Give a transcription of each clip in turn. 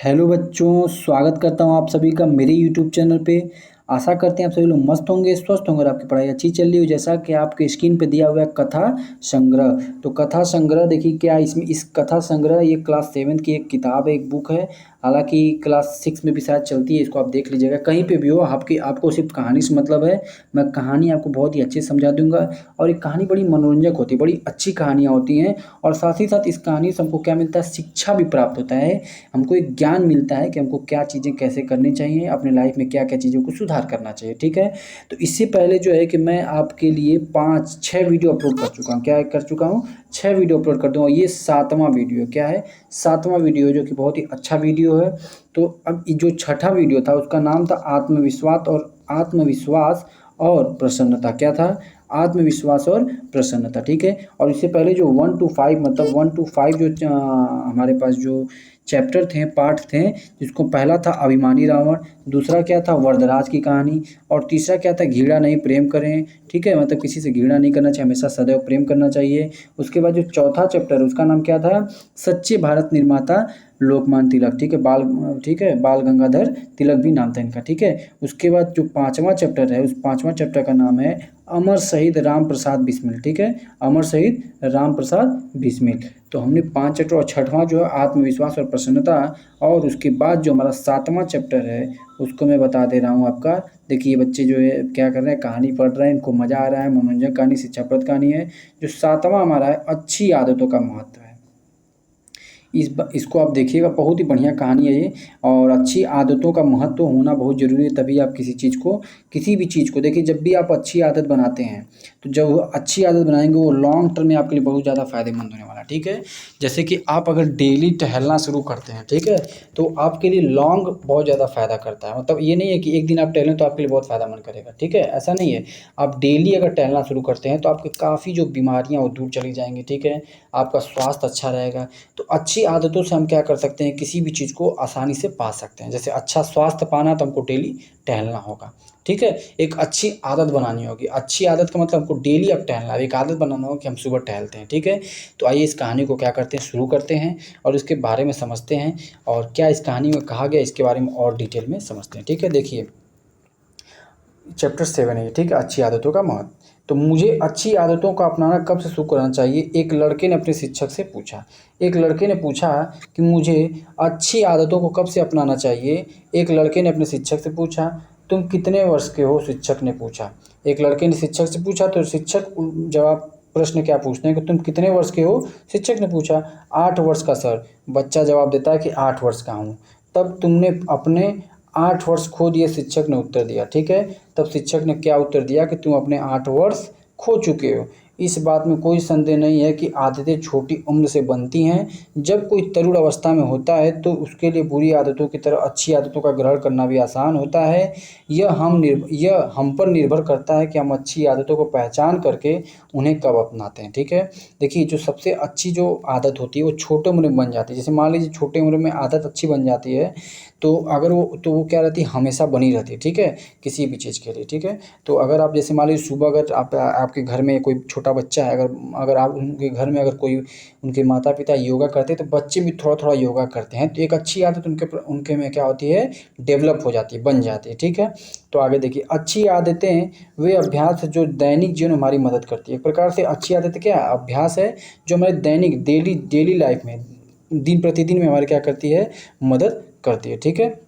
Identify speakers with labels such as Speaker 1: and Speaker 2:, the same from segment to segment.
Speaker 1: Hello बच्चों, स्वागत करता हूँ आप सभी का मेरे यूट्यूब चैनल पे। आशा करते हैं आप सभी लोग मस्त होंगे, स्वस्थ होंगे और आपकी पढ़ाई अच्छी चल रही हो। जैसा कि आपके स्क्रीन पे दिया हुआ है कथा संग्रह, तो कथा संग्रह देखिए क्या इसमें, इस कथा संग्रह ये क्लास 7 की एक किताब है, एक बुक है। हालांकि क्लास 6 में भी शायद चलती है, इसको आप देख लीजिएगा कहीं पे भी हो। आपको सिर्फ कहानी से मतलब है, मैं कहानी आपको बहुत ही अच्छे से समझा दूंगा। और ये कहानी बड़ी मनोरंजक होती है, बड़ी अच्छी कहानियाँ होती हैं। और साथ ही साथ इस कहानी से हमको क्या मिलता है, शिक्षा भी प्राप्त होता है। हमको एक ज्ञान मिलता है कि हमको क्या चीज़ें कैसे करनी चाहिए, अपने लाइफ में क्या क्या चीज़ों को सुधार करना चाहिए। ठीक है, तो इससे पहले जो है कि मैं आपके लिए 5-6 वीडियो अपलोड कर चुका हूँ। क्या कर चुका हूँ, 6 वीडियो अपलोड कर दूँगा। ये 7वां वीडियो क्या है, 7वां वीडियो है, जो कि बहुत ही अच्छा वीडियो है। तो अब जो छठा वीडियो था उसका नाम था आत्मविश्वास और प्रसन्नता। क्या था, आत्मविश्वास और प्रसन्नता। ठीक है, और इससे पहले जो 1 to 5 मतलब 1 to 5 जो हमारे पास जो चैप्टर थे, पार्ट थे, जिसको पहला था अभिमानी रावण, दूसरा क्या था वरदराज की कहानी, और तीसरा क्या था घृणा नहीं प्रेम करें। ठीक है, मतलब किसी से घृणा नहीं करना चाहिए, हमेशा सदैव प्रेम करना चाहिए। उसके बाद जो चौथा चैप्टर है उसका नाम क्या था, सच्चे भारत निर्माता लोकमान्य तिलक। ठीक है, बाल गंगाधर तिलक भी नाम था इनका। ठीक है, उसके बाद जो 5वां चैप्टर है, उस 5वां चैप्टर का नाम है अमर शहीद राम प्रसाद बिस्मिल। ठीक है, अमर शहीद राम प्रसाद बिस्मिल। तो हमने 5 चैप्टर, और छठवां जो है आत्मविश्वास और प्रसन्नता। और उसके बाद जो हमारा 7वां चैप्टर है उसको मैं बता दे रहा हूँ आपका। देखिए बच्चे जो है क्या कर रहे हैं, कहानी पढ़ रहे हैं, इनको मज़ा आ रहा है, मनोरंजक कहानी, शिक्षाप्रद कहानी है। जो 7वां हमारा है अच्छी आदतों का महत्व है। इसको आप देखिएगा, बहुत ही बढ़िया कहानी है ये। और अच्छी आदतों का महत्व होना बहुत ज़रूरी है, तभी आप किसी भी चीज़ को देखिए। जब भी आप अच्छी आदत बनाते हैं, तो जब अच्छी आदत बनाएंगे वो लॉन्ग टर्म में आपके लिए बहुत ज़्यादा फायदेमंद होने वाला है। ठीक है, जैसे कि आप अगर डेली टहलना शुरू करते हैं, ठीक है, तो आपके लिए लॉन्ग बहुत ज़्यादा फ़ायदा करता है। मतलब ये नहीं है कि एक दिन आप टहलें तो आपके लिए बहुत फ़ायदेमंद करेगा। ठीक है, ऐसा नहीं है। आप डेली अगर टहलना शुरू करते हैं तो आपकी काफ़ी जो बीमारियाँ वो दूर चली जाएंगी। ठीक है, आपका स्वास्थ्य अच्छा रहेगा। तो अच्छी आदतों से हम क्या कर सकते हैं, किसी भी चीज़ को आसानी से पा सकते हैं। जैसे अच्छा स्वास्थ्य पाना तो हमको डेली टहलना होगा। ठीक है, एक अच्छी आदत बनानी होगी। अच्छी आदत का मतलब हमको डेली अब टहलना है, एक आदत बनाना होगा कि हम सुबह टहलते हैं। ठीक है, तो आइए इस कहानी को क्या करते हैं, शुरू करते हैं और इसके बारे में समझते हैं, और क्या इस कहानी में कहा गया इसके बारे में और डिटेल में समझते हैं। ठीक है, देखिए चैप्टर 7 है, ठीक है, अच्छी आदतों का महत्व। तो मुझे अच्छी आदतों का अपनाना कब से शुरू करना चाहिए, एक लड़के ने अपने शिक्षक से पूछा। एक लड़के ने पूछा कि मुझे अच्छी आदतों को कब से अपनाना चाहिए। एक लड़के ने अपने शिक्षक से पूछा। तुम कितने वर्ष के हो, शिक्षक ने पूछा। एक लड़के ने शिक्षक से पूछा, तो शिक्षक जवाब, प्रश्न क्या पूछते हैं कि तुम कितने वर्ष के हो, शिक्षक ने पूछा। 8 वर्ष का सर, बच्चा जवाब देता है कि 8 वर्ष का हूँ। तब तुमने अपने 8 वर्ष खो दिए, शिक्षक ने उत्तर दिया। ठीक है, तब शिक्षक ने क्या उत्तर दिया कि तुम अपने 8 वर्ष खो चुके हो। इस बात में कोई संदेह नहीं है कि आदतें छोटी उम्र से बनती हैं। जब कोई तरुण अवस्था में होता है तो उसके लिए बुरी आदतों की तरह अच्छी आदतों का ग्रहण करना भी आसान होता है। यह हम पर निर्भर करता है कि हम अच्छी आदतों को पहचान करके उन्हें कब अपनाते हैं। ठीक है, देखिए जो सबसे अच्छी जो आदत होती है वो छोटे उम्र में बन जाती है। जैसे मान लीजिए छोटे उम्र में आदत अच्छी बन जाती है, तो अगर वो क्या रहती है, हमेशा बनी रहती है। ठीक है, किसी भी चीज़ के लिए। ठीक है, तो अगर आप जैसे मान लीजिए सुबह अगर आपके घर में कोई छोटा बच्चा है, अगर आप उनके घर में अगर कोई उनके माता पिता योगा करते हैं तो बच्चे भी थोड़ा थोड़ा योगा करते हैं, तो एक अच्छी आदत उनके में क्या होती है, डेवलप हो जाती है, बन जाती है। ठीक है, तो आगे देखिए, अच्छी आदतें वे अभ्यास है जो दैनिक जीवन में हमारी मदद करती है। एक प्रकार से अच्छी आदत क्या है, अभ्यास है जो हमारे दैनिक डेली लाइफ में, दिन प्रतिदिन में हमारे क्या करती है, मदद करती है। ठीक है,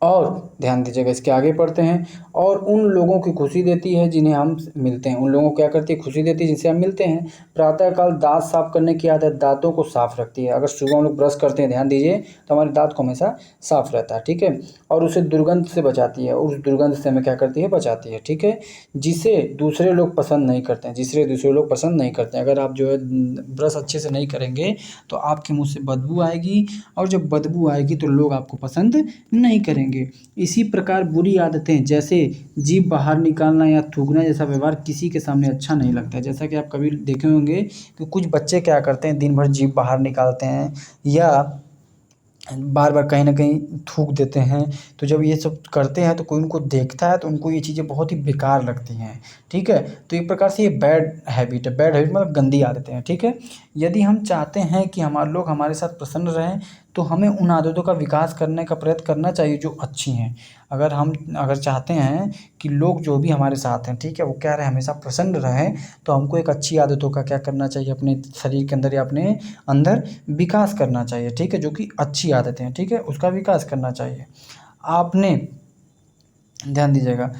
Speaker 1: और ध्यान दीजिएगा, इसके आगे पढ़ते हैं। और उन लोगों की खुशी देती है जिन्हें हम मिलते हैं। उन लोगों को क्या करती है, खुशी देती है जिनसे हम मिलते हैं। प्रातःकाल दांत साफ करने की आदत दांतों को साफ रखती है। अगर सुबह हम लोग ब्रश करते हैं, ध्यान दीजिए, तो हमारे दांत को हमेशा साफ रहता है। ठीक है, और उसे दुर्गंध से बचाती है, और उस दुर्गंध से हमें क्या करती है, बचाती है। ठीक है, जिसे दूसरे लोग पसंद नहीं करते हैं, दूसरे लोग पसंद नहीं करते हैं। अगर आप जो है ब्रश अच्छे से नहीं करेंगे तो आपके मुँह से बदबू आएगी, और जब बदबू आएगी तो लोग आपको पसंद नहीं करेंगे। इसी प्रकार बुरी आदतें जैसे जीभ बाहर निकालना या थूकना जैसा व्यवहार किसी के सामने अच्छा नहीं लगता है। जैसा कि आप कभी देखे होंगे कि कुछ बच्चे क्या करते हैं, दिन भर जीभ बाहर निकालते हैं या बार बार कहीं ना कहीं थूक देते हैं। तो जब ये सब करते हैं तो कोई उनको देखता है तो उनको ये चीज़ें बहुत ही बेकार लगती हैं। ठीक है, तो एक प्रकार से ये बैड हैबिट है। बैड हैबिट मतलब गंदी आदतें हैं। ठीक है, यदि हम चाहते हैं कि हमारे लोग हमारे साथ प्रसन्न रहें तो हमें उन आदतों का विकास करने का प्रयत्न करना चाहिए जो अच्छी हैं। अगर चाहते हैं कि लोग जो भी हमारे साथ हैं, ठीक है, वो क्या रहे, हमेशा प्रसन्न रहें, तो हमको एक अच्छी आदतों का क्या करना चाहिए, अपने शरीर के अंदर या अपने अंदर विकास करना चाहिए, ठीक है, जो कि अच्छी आदतें हैं, ठीक है, उसका विकास करना चाहिए। आपने ध्यान दीजिएगा,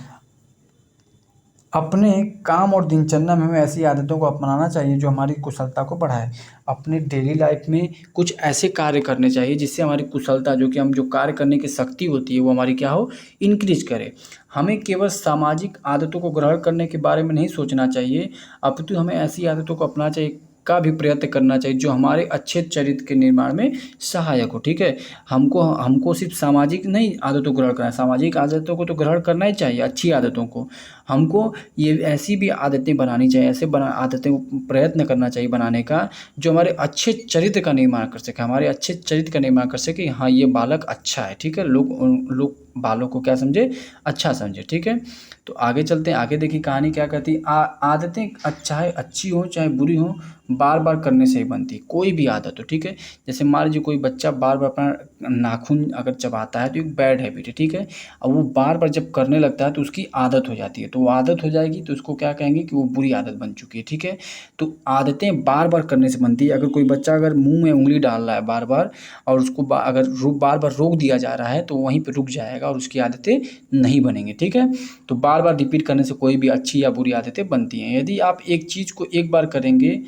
Speaker 1: अपने काम और दिनचर्या में हमें ऐसी आदतों को अपनाना चाहिए जो हमारी कुशलता को बढ़ाए। अपने डेली लाइफ में कुछ ऐसे कार्य करने चाहिए जिससे हमारी कुशलता, जो कि हम जो कार्य करने की शक्ति होती है, वो हमारी क्या हो, इंक्रीज करे। हमें केवल सामाजिक आदतों को ग्रहण करने के बारे में नहीं सोचना चाहिए, अपितु हमें ऐसी आदतों को अपनाना चाहिए का भी प्रयत्न करना चाहिए जो हमारे अच्छे चरित्र के निर्माण में सहायक हो, ठीक है। हमको हमको सिर्फ सामाजिक नहीं आदतों को ग्रहण करना है, सामाजिक आदतों को तो ग्रहण करना ही चाहिए, अच्छी आदतों को। हमको ये ऐसी भी आदतें बनानी चाहिए, ऐसे आदतें प्रयत्न करना चाहिए बनाने का जो हमारे अच्छे चरित्र का निर्माण कर सके, हमारे अच्छे चरित्र का निर्माण कर सके। हाँ, ये बालक अच्छा है, ठीक है, लोग बालों को क्या समझे, अच्छा समझे, ठीक है। तो आगे चलते हैं, आगे देखिए कहानी क्या कहती है। आदतें चाहे अच्छी हो चाहे बुरी हो, बार बार करने से ही बनती, कोई भी आदत हो, ठीक है। जैसे मान लीजिए कोई बच्चा बार बार अपना नाखून अगर चबाता है तो एक बैड हैबिट है, ठीक है। अब वो बार बार जब करने लगता है तो उसकी आदत हो जाती है, तो वो आदत हो जाएगी तो उसको क्या कहेंगे कि वो बुरी आदत बन चुकी है, ठीक है। तो आदतें बार बार करने से बनती है। अगर कोई बच्चा अगर मुंह में उंगली डाल रहा है बार बार और उसको अगर बार बार रोक दिया जा रहा है तो वहीं पर रुक जाएगा और उसकी आदतें नहीं बनेंगी, ठीक है। तो बार बार रिपीट करने से कोई भी अच्छी या बुरी आदतें बनती हैं। यदि आप एक चीज़ को एक बार करेंगे,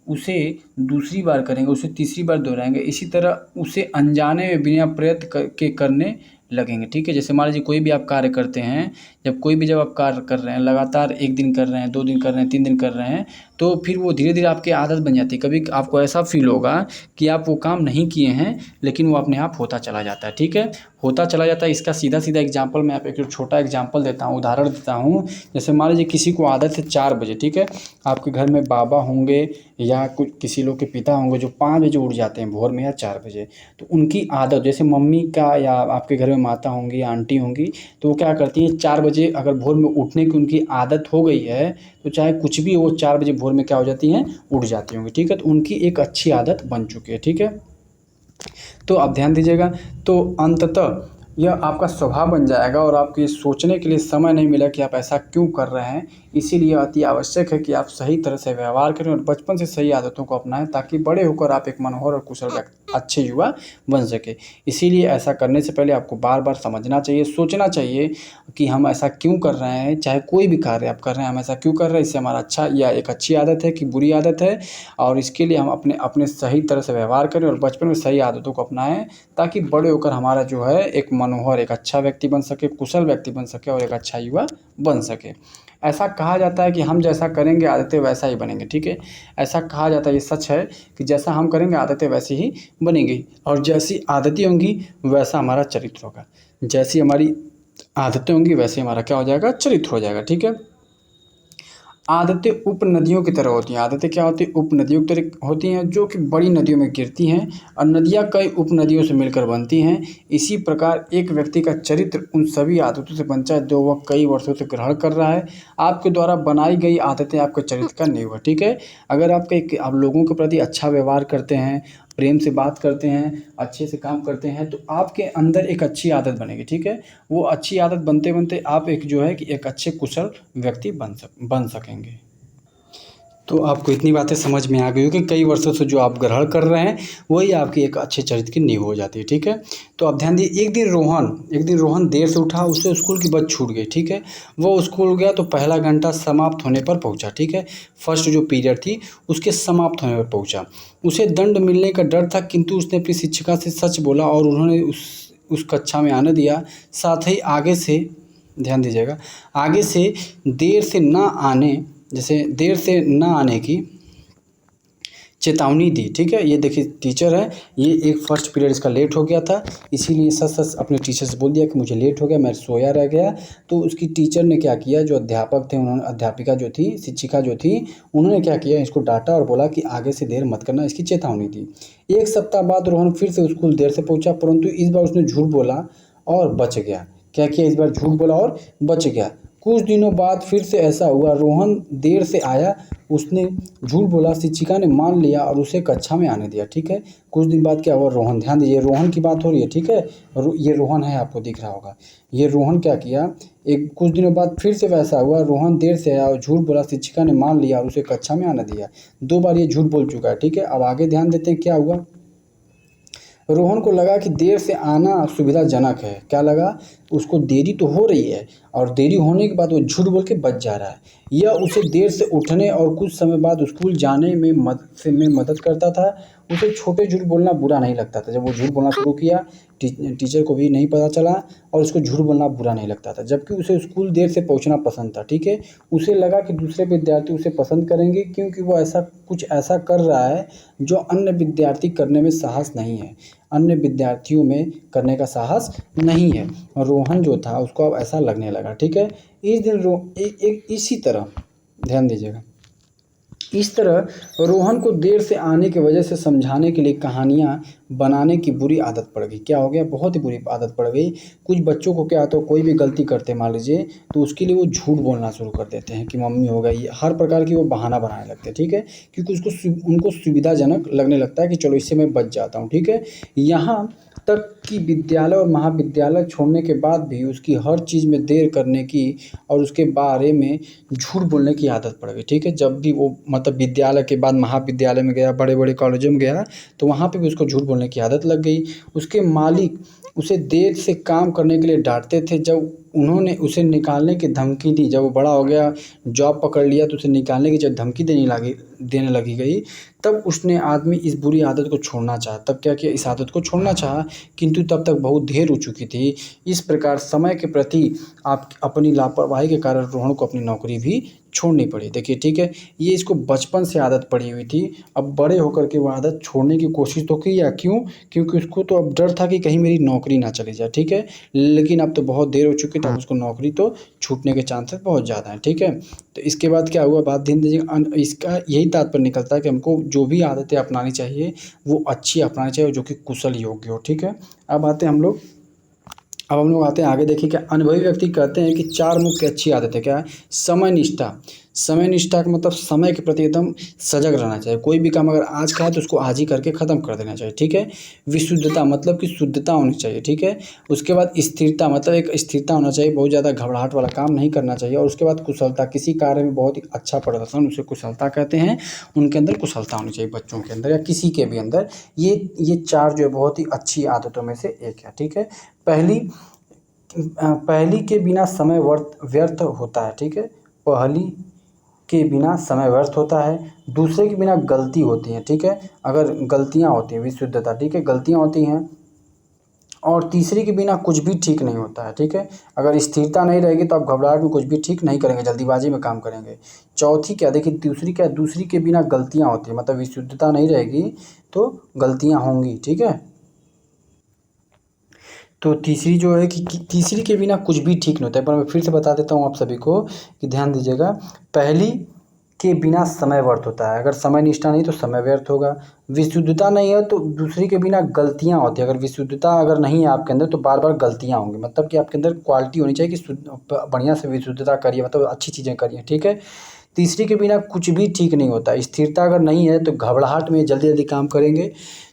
Speaker 1: उसे दूसरी बार करेंगे, उसे तीसरी बार दोहराएंगे, इसी तरह उसे अनजाने में बिना प्रयत्न के करने लगेंगे, ठीक है। जैसे मान लीजिए कोई भी आप कार्य करते हैं, जब आप कार्य कर रहे हैं, लगातार 1 दिन कर रहे हैं, 2 दिन कर रहे हैं, 3 दिन कर रहे हैं, तो फिर वो धीरे धीरे आपकी आदत बन जाती है। कभी आपको ऐसा फील होगा कि आप वो काम नहीं किए हैं लेकिन वो अपने आप होता चला जाता है, ठीक है, होता चला जाता है। इसका सीधा सीधा एग्जाम्पल मैं आप एक छोटा एग्जाम्पल देता हूँ, उदाहरण देता हूँ। जैसे मान लीजिए किसी को आदत है 4 बजे, ठीक है, आपके घर में बाबा होंगे या कुछ किसी लोग के पिता होंगे जो 5 बजे उठ जाते हैं भोर में या 4 बजे। तो उनकी आदत, जैसे मम्मी का या आपके घर में माता होंगी, आंटी होंगी, तो वो क्या करती हैं 4 बजे अगर भोर में उठने की उनकी आदत हो गई है तो चाहे कुछ भी हो, वो 4 बजे भोर में क्या हो जाती हैं, उठ जाती होंगी, ठीक है। तो उनकी एक अच्छी आदत बन चुकी है, ठीक है। तो आप ध्यान दीजिएगा, तो अंततः यह आपका स्वभाव बन जाएगा और आपको ये सोचने के लिए समय नहीं मिला कि आप ऐसा क्यों कर रहे हैं। इसीलिए अति आवश्यक है कि आप सही तरह से व्यवहार करें और बचपन से सही आदतों को अपनाएं ताकि बड़े होकर आप एक मनोहर और कुशल अच्छे युवा बन सके। इसीलिए ऐसा करने से पहले आपको बार बार समझना चाहिए, सोचना चाहिए कि हम ऐसा क्यों कर रहे हैं, चाहे कोई भी कार्य आप कर रहे हैं, हम ऐसा क्यों कर रहे हैं, इससे हमारा अच्छा या एक अच्छी आदत है कि बुरी आदत है। और इसके लिए हम अपने अपने सही तरह से व्यवहार करें और बचपन में सही आदतों को अपनाएं ताकि बड़े होकर हमारा जो है एक मनोहर, एक अच्छा व्यक्ति बन सके, कुशल व्यक्ति बन सके और एक अच्छा युवा बन सके। ऐसा कहा जाता है कि हम जैसा करेंगे आदतें वैसा ही बनेंगे, ठीक है। ऐसा कहा जाता है, ये सच है कि जैसा हम करेंगे आदतें वैसी ही बनेंगी और जैसी आदतें होंगी वैसा हमारा चरित्र होगा। जैसी हमारी आदतें होंगी वैसे हमारा क्या हो जाएगा, चरित्र हो जाएगा, ठीक है। आदतें उपनदियों की तरह होती हैं। आदतें क्या होती हैं, उपनदियों की तरह होती हैं जो कि बड़ी नदियों में गिरती हैं और नदियाँ कई उपनदियों से मिलकर बनती हैं। इसी प्रकार एक व्यक्ति का चरित्र उन सभी आदतों से बनता है जो वह कई वर्षों से ग्रहण कर रहा है। आपके द्वारा बनाई गई आदतें आपके चरित्र का नींव है, ठीक है। अगर आप लोगों के प्रति अच्छा व्यवहार करते हैं, प्रेम से बात करते हैं, अच्छे से काम करते हैं, तो आपके अंदर एक अच्छी आदत बनेगी, ठीक है। वो अच्छी आदत बनते बनते आप एक जो है कि एक अच्छे कुशल व्यक्ति बन सकेंगे। तो आपको इतनी बातें समझ में आ गई हो कि कई वर्षों से जो आप ग्रहण कर रहे हैं वही आपकी एक अच्छे चरित्र की नींव हो जाती है, ठीक है। तो आप ध्यान दिए, एक दिन रोहन देर से उठा, उससे स्कूल की बस छूट गई, ठीक है। वो स्कूल गया तो पहला घंटा समाप्त होने पर पहुंचा, ठीक है। फर्स्ट जो पीरियड थी उसके समाप्त होने पर पहुंचा। उसे दंड मिलने का डर था किंतु उसने अपनी शिक्षिका से सच बोला और उन्होंने उस कक्षा में आने दिया। साथ ही आगे से ध्यान दीजिएगा, आगे से देर से ना आने की चेतावनी दी, ठीक है। ये देखिए टीचर है, ये एक फर्स्ट पीरियड इसका लेट हो गया था, इसीलिए सच अपने टीचर से बोल दिया कि मुझे लेट हो गया, मैं सोया रह गया। तो उसकी टीचर ने क्या किया, जो अध्यापक थे उन्होंने, अध्यापिका जो थी, शिक्षिका जो थी, उन्होंने क्या किया, इसको डांटा और बोला कि आगे से देर मत करना, इसकी चेतावनी दी। 1 सप्ताह बाद रोहन फिर से स्कूल देर से पहुंचा, परंतु इस बार उसने झूठ बोला और बच गया। क्या किया, इस बार झूठ बोला और बच गया। कुछ दिनों बाद फिर से ऐसा हुआ, रोहन देर से आया, उसने झूठ बोला, शिक्षिका ने मान लिया और उसे कक्षा में आने दिया। ठीक है, कुछ दिन बाद क्या हुआ, रोहन, ध्यान दीजिए रोहन की बात हो रही है। ठीक है, ये रोहन है, आपको दिख रहा होगा। ये रोहन क्या किया, एक कुछ दिनों बाद फिर से वैसा हुआ, रोहन देर से आया और झूठ बोला, शिक्षिका ने मान लिया और उसे कक्षा में आने दिया। 2 बार ये झूठ बोल चुका है। ठीक है, अब आगे ध्यान देते हैं क्या हुआ। रोहन को लगा कि देर से आना सुविधाजनक है। क्या लगा, उसको देरी तो हो रही है और देरी होने के बाद वो झूठ बोल के बच जा रहा है। यह उसे देर से उठने और कुछ समय बाद स्कूल जाने में मदद करता था। उसे छोटे झूठ बोलना बुरा नहीं लगता था। जब वो झूठ बोलना शुरू किया, टीचर को भी नहीं पता चला और उसको झूठ बोलना बुरा नहीं लगता था, जबकि उसे स्कूल देर से पहुंचना पसंद था। ठीक है, उसे लगा कि दूसरे विद्यार्थी उसे पसंद करेंगे क्योंकि वो कुछ ऐसा कर रहा है जो अन्य विद्यार्थी करने में साहस नहीं है, अन्य विद्यार्थियों में करने का साहस नहीं है। और रोहन जो था उसको अब ऐसा लगने लगा। ठीक है, इस दिन इसी तरह ध्यान दीजिएगा, इस तरह रोहन को देर से आने की वजह से समझाने के लिए कहानियाँ बनाने की बुरी आदत पड़ गई। क्या हो गया, बहुत ही बुरी आदत पड़ गई। कुछ बच्चों को क्या होता है, कोई भी गलती करते मान लीजिए, तो उसके लिए वो झूठ बोलना शुरू कर देते हैं कि मम्मी हो गई, हर प्रकार की वो बहाना बनाने लगते हैं। ठीक है, क्योंकि उनको सुविधाजनक लगने लगता है कि चलो इससे मैं बच जाता हूँ। ठीक है, यहाँ तक कि विद्यालय और महाविद्यालय छोड़ने के बाद भी उसकी हर चीज़ में देर करने की और उसके बारे में झूठ बोलने की आदत पड़ गई। ठीक है, जब भी वो मतलब विद्यालय के बाद महाविद्यालय में गया, बड़े बड़े कॉलेजों में गया, तो वहाँ पे भी उसको झूठ बोलने की आदत लग गई। उसके मालिक उसे देर से काम करने के लिए डांटते थे। जब उन्होंने उसे निकालने की धमकी दी, जब वो बड़ा हो गया, जॉब पकड़ लिया, तो उसे निकालने की जब धमकी देने लगी गई, तब उसने आदमी इस बुरी आदत को छोड़ना चाहा। तब क्या किया, इस आदत को छोड़ना चाहा, किंतु तब तक बहुत देर हो चुकी थी। इस प्रकार समय के प्रति आप अपनी लापरवाही के कारण रोहन को अपनी नौकरी भी छोड़नी पड़ी। देखिए, ठीक है, ये इसको बचपन से आदत पड़ी हुई थी। अब बड़े होकर के वो आदत छोड़ने की कोशिश तो की, या क्यों, क्योंकि उसको तो अब डर था कि कहीं मेरी नौकरी ना चली जाए। ठीक है, लेकिन अब तो बहुत देर हो चुकी थी, अब उसको नौकरी तो छूटने के चांसेस बहुत ज़्यादा हैं। ठीक है, तो इसके बाद क्या हुआ, बात ध्यान दीजिए, इसका यही तात्पर्य निकलता है कि हमको जो भी आदतें अपनानी चाहिए वो अच्छी अपनानी चाहिए, जो कि कुशल योग्य हो। ठीक है, अब हम लोग आते हैं आगे। देखिए, क्या अनुभवी व्यक्ति कहते हैं कि 4 मुख्य अच्छी आदतें क्या है। समय निष्ठा, समय निष्ठा का मतलब समय के प्रति एकदम सजग रहना चाहिए। कोई भी काम अगर आज का है तो उसको आज ही करके ख़त्म कर देना चाहिए। ठीक है, विशुद्धता मतलब कि शुद्धता होनी चाहिए। ठीक है, उसके बाद स्थिरता मतलब एक स्थिरता होना चाहिए, बहुत ज़्यादा घबराहट वाला काम नहीं करना चाहिए। और उसके बाद कुशलता, किसी कार्य में बहुत ही अच्छा प्रदर्शन उसे कुशलता कहते हैं। उनके अंदर कुशलता होनी चाहिए, बच्चों के अंदर या किसी के भी अंदर। ये 4 जो है बहुत ही अच्छी आदतों में से एक है। ठीक है, पहली के बिना समय व्यर्थ होता है। ठीक है, पहली के बिना समय व्यर्थ होता है। दूसरे के बिना गलती होती है। ठीक है, अगर गलतियां होती हैं, विशुद्धता, ठीक है, गलतियां होती हैं। और तीसरी के बिना कुछ भी ठीक नहीं होता है। ठीक है, अगर स्थिरता नहीं रहेगी तो आप घबराहट में कुछ भी ठीक नहीं करेंगे, जल्दीबाजी में काम करेंगे। चौथी क्या, देखिए दूसरी क्या, दूसरी के बिना गलतियां होती हैं, मतलब विशुद्धता नहीं रहेगी तो गलतियां होंगी। ठीक है, तो तीसरी जो है कि तीसरी के बिना कुछ भी ठीक नहीं होता है। पर मैं फिर से बता देता हूँ आप सभी को कि ध्यान दीजिएगा, पहली के बिना समय व्यर्थ होता है, अगर समय निष्ठा नहीं तो समय व्यर्थ होगा। विशुद्धता नहीं है तो दूसरी के बिना गलतियाँ होती हैं, अगर विशुद्धता अगर नहीं है आपके अंदर तो बार बार गलतियाँ होंगी। मतलब कि आपके अंदर क्वालिटी होनी चाहिए कि बढ़िया से विशुद्धता करिए, मतलब अच्छी चीज़ें करिए। ठीक है, तीसरी के बिना कुछ भी ठीक नहीं होता। स्थिरता अगर नहीं है तो घबराहट में जल्दी जल्दी काम करेंगे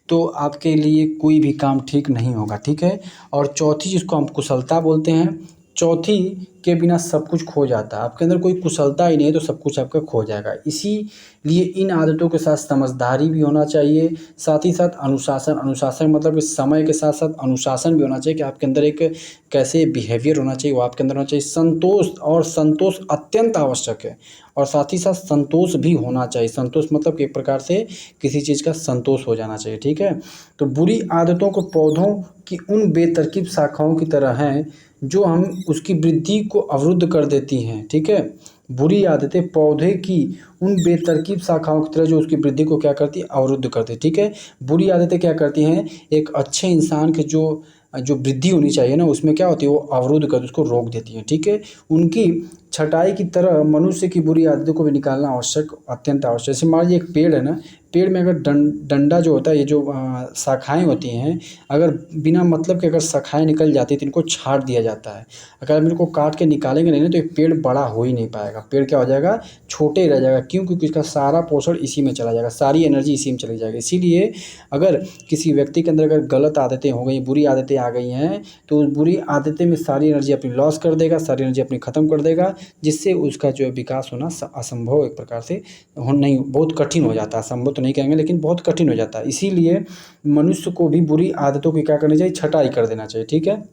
Speaker 1: तो आपके लिए कोई भी काम ठीक नहीं होगा। ठीक है, और चौथी जिसको हम कुशलता बोलते हैं, चौथी के बिना सब कुछ खो जाता है। आपके अंदर कोई कुशलता ही नहीं है तो सब कुछ आपका खो जाएगा। इसीलिए इन आदतों के साथ समझदारी भी होना चाहिए, साथ ही साथ अनुशासन मतलब कि समय के साथ साथ अनुशासन भी होना चाहिए कि आपके अंदर एक कैसे बिहेवियर होना चाहिए, वो आपके अंदर होना चाहिए। संतोष अत्यंत आवश्यक है, और साथ ही साथ संतोष भी होना चाहिए। संतोष मतलब कि एक प्रकार से किसी चीज़ का संतोष हो जाना चाहिए। ठीक है, तो बुरी आदतों को पौधों की उन बेतरकीब शाखाओं की तरह हैं जो हम उसकी वृद्धि को अवरुद्ध कर देती हैं। ठीक है, बुरी आदतें पौधे की उन बेतरकीब शाखाओं की तरह जो उसकी वृद्धि को क्या करती है, अवरुद्ध करती है। ठीक है, बुरी आदतें क्या करती हैं, एक अच्छे इंसान के जो वृद्धि होनी चाहिए ना, उसमें क्या होती है, वो अवरुद्ध कर उसको रोक देती हैं। ठीक है, उनकी छटाई की तरह मनुष्य की बुरी आदतों को भी निकालना आवश्यक, अत्यंत आवश्यक। जैसे मान लीजिए एक पेड़ है ना, पेड़ में अगर डंडा जो होता है, ये जो शाखाएँ होती हैं, अगर बिना मतलब के अगर शाखाएँ निकल जाती हैं तो इनको छाँट दिया जाता है। अगर हम इनको काट के निकालेंगे नहीं ना तो ये पेड़ बड़ा हो ही नहीं पाएगा। पेड़ क्या हो जाएगा, छोटे ही रह जाएगा। क्यों? क्योंकि इसका सारा पोषण इसी में चला जाएगा, सारी एनर्जी इसी में चली जाएगी। इसीलिए अगर किसी व्यक्ति के अंदर अगर गलत आदतें हो गई, बुरी आदतें आ गई हैं, तो उस बुरी आदतें में सारी एनर्जी अपनी लॉस कर देगा, सारी एनर्जी अपनी ख़त्म कर देगा, जिससे उसका जो है विकास होना असंभव एक प्रकार से हो नहीं, बहुत कठिन हो जाता है। असंभव तो नहीं कहेंगे लेकिन बहुत कठिन हो जाता है। इसीलिए मनुष्य को भी बुरी आदतों की क्या करनी चाहिए, छटाई कर देना चाहिए। ठीक है।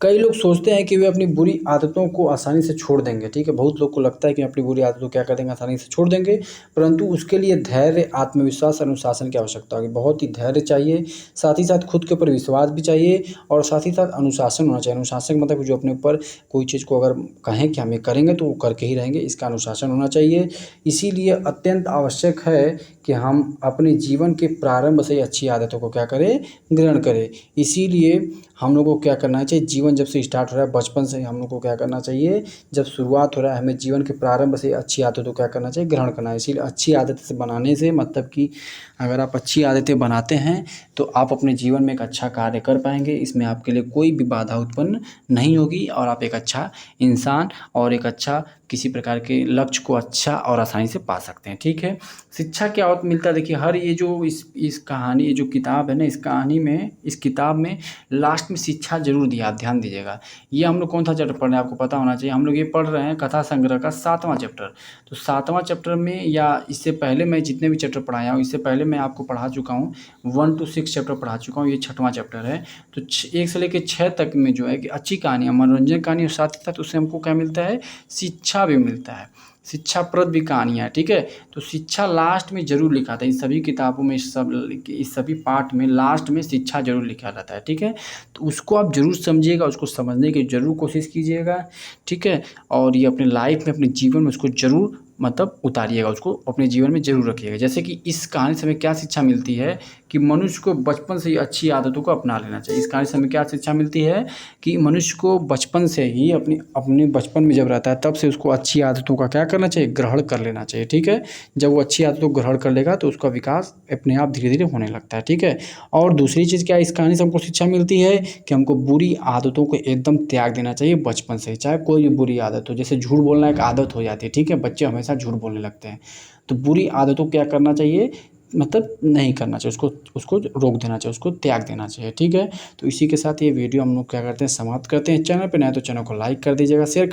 Speaker 1: कई लोग सोचते हैं कि वे अपनी बुरी आदतों को आसानी से छोड़ देंगे, ठीक है। बहुत लोग को लगता है कि अपनी बुरी आदतों को क्या कर देंगे, आसानी से छोड़ देंगे, परंतु उसके लिए धैर्य, आत्मविश्वास, अनुशासन की आवश्यकता होगी। बहुत ही धैर्य चाहिए, साथ ही साथ खुद के ऊपर विश्वास भी चाहिए और साथ ही साथ अनुशासन होना चाहिए। अनुशासन का मतलब जो अपने ऊपर कोई चीज़ को अगर कहें कि हम ये करेंगे तो वो करके ही रहेंगे, इसका अनुशासन होना चाहिए। इसीलिए अत्यंत आवश्यक है कि हम अपने जीवन के प्रारंभ से ही अच्छी आदतों को क्या करें, ग्रहण करें। इसीलिए हम लोगों को क्या करना चाहिए, जीवन जब से स्टार्ट हो रहा है, बचपन से ही हम लोग को क्या करना चाहिए, जब शुरुआत हो रहा है, हमें जीवन के प्रारंभ से अच्छी आदतों को क्या करना चाहिए, ग्रहण करना है। इसीलिए अच्छी आदत से बनाने से मतलब कि अगर आप अच्छी आदतें बनाते हैं तो आप अपने जीवन में एक अच्छा कार्य कर पाएंगे, इसमें आपके लिए कोई भी बाधा उत्पन्न नहीं होगी और आप एक अच्छा इंसान और एक अच्छा किसी प्रकार के लक्ष्य को अच्छा और आसानी से पा सकते हैं। ठीक है। शिक्षा क्या और मिलता है, देखिए हर ये जो इस कहानी, ये जो किताब है ना, इस कहानी में, इस किताब में लास्ट में शिक्षा जरूर दिया, आप ध्यान दीजिएगा। ये हम लोग कौन सा चैप्टर पढ़ रहे हैं आपको पता होना चाहिए। हम लोग ये पढ़ रहे हैं कथा संग्रह का 7वां चैप्टर। तो 7वां चैप्टर में, या इससे पहले मैं जितने भी चैप्टर पढ़ाया हूँ, इससे पहले मैं आपको पढ़ा चुका हूँ 1 to 6 चैप्टर पढ़ा चुका हूँ। ये 6वां चैप्टर है। तो 1 से लेकर 6 तक में जो है कि अच्छी कहानी है, मनोरंजन कहानी, और साथ ही साथ उससे हमको क्या मिलता है, शिक्षा भी मिलता है, शिक्षाप्रद भी कहानियाँ। ठीक है। तो शिक्षा लास्ट में ज़रूर लिखा था, इन सभी किताबों में, इस सभी पार्ट में लास्ट में शिक्षा ज़रूर लिखा रहता है। ठीक है। तो उसको आप ज़रूर समझिएगा, उसको समझने की ज़रूर कोशिश कीजिएगा। ठीक है। और ये अपने लाइफ में, अपने जीवन में उसको ज़रूर मतलब उतारिएगा, उसको अपने जीवन में ज़रूर रखिएगा। जैसे कि इस कहानी से हमें क्या शिक्षा मिलती है कि मनुष्य को बचपन से ही अच्छी आदतों को अपना लेना चाहिए। इस कहानी से हमें क्या शिक्षा मिलती है कि मनुष्य को बचपन से ही अपने बचपन में जब रहता है तब से उसको अच्छी आदतों का क्या करना चाहिए, ग्रहण कर लेना चाहिए। ठीक है। जब वो अच्छी आदतों को ग्रहण कर लेगा तो उसका विकास अपने आप धीरे धीरे होने लगता है। ठीक है। और दूसरी चीज़ क्या इस कहानी से हमको शिक्षा मिलती है कि हमको बुरी आदतों को एकदम त्याग देना चाहिए बचपन से ही, चाहे कोई भी बुरी आदत हो। जैसे झूठ बोलना एक आदत हो जाती है, ठीक है, बच्चे हमेशा झूठ बोलने लगते हैं। तो बुरी आदतों को क्या करना चाहिए, मतलब नहीं करना चाहिए, उसको उसको रोक देना चाहिए, उसको त्याग देना चाहिए। ठीक है। तो इसी के साथ ये वीडियो हम लोग क्या करते हैं, समाप्त करते हैं। चैनल पे नए तो चैनल को लाइक कर दीजिएगा, शेयर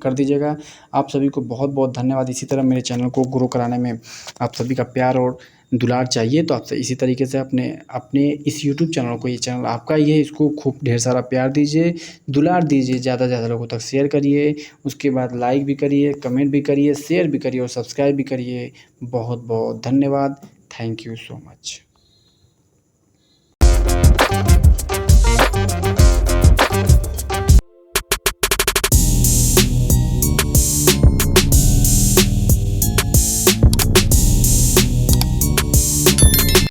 Speaker 1: कर दीजिएगा। आप सभी को बहुत बहुत धन्यवाद। इसी तरह मेरे चैनल को ग्रो कराने में आप सभी का प्यार और दुलार चाहिए, तो आपसे इसी तरीके से अपने अपने इस यूट्यूब चैनल को, ये चैनल आपका ही है, इसको खूब ढेर सारा प्यार दीजिए, दुलार दीजिए, ज़्यादा से ज़्यादा लोगों तक शेयर करिए। उसके बाद लाइक भी करिए, कमेंट भी करिए, शेयर भी करिए और सब्सक्राइब भी करिए। बहुत बहुत धन्यवाद। Thank you so much.